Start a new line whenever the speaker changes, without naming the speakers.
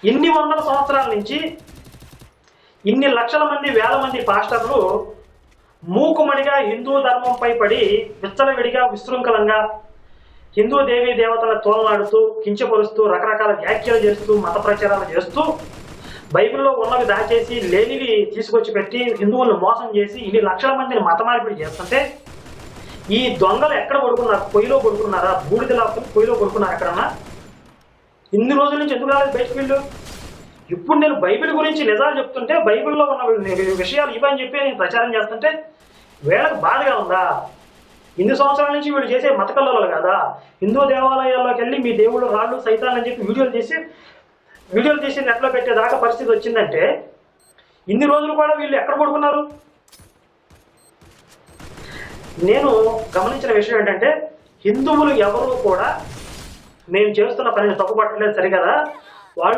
ఇన్ని వందల సంవత్సరాల నుంచి ఇన్ని లక్షల మంది వేల మంది పాస్టర్లు మూకుమడిగా హిందూ ధర్మంపై పడి విచ్చలవిడిగా విశృంఖలంగా హిందూ దేవీ దేవతల తోలనాడుతూ కించపరుస్తూ రకరకాల వ్యాఖ్యలు చేస్తూ మత ప్రచారాలు చేస్తూ బైబిల్లో ఉన్నవి దాచేసి లేనివి తీసుకొచ్చి పెట్టి హిందువులను మోసం చేసి ఇన్ని లక్షల మందిని మత మార్పిడి చేస్తుంటే ఈ దొంగలు ఎక్కడ పడుకున్నారు? పొయ్యిలో పడుకున్నారా? బూడిదలా పొయ్యిలో పడుకున్నారు ఎక్కడన్నా? ఇన్ని రోజుల నుంచి ఎందుకు రాలేదు బయటకు వీళ్ళు? ఇప్పుడు నేను బైబిల్ గురించి నిజాలు చెప్తుంటే బైబిల్లో ఉన్న విషయాలు ఇవని చెప్పి నేను ప్రచారం చేస్తుంటే వీళ్ళకి బాధగా ఉందా? ఇన్ని సంవత్సరాల నుంచి వీళ్ళు చేసే మత కల్లోలు కదా. హిందూ దేవాలయాల్లోకి వెళ్ళి మీ దేవుళ్ళు రాళ్ళు సైతాన్ అని చెప్పి వీడియోలు తీసి నెట్లో పెట్టేదాకా పరిస్థితి వచ్చిందంటే ఇన్ని రోజులు కూడా వీళ్ళు ఎక్కడ పడుకున్నారు? నేను గమనించిన విషయం ఏంటంటే హిందువులు ఎవరు కూడా మేము చేస్తున్న పనిని తప్పుపట్టలేదు సరికదా. వాళ్ళు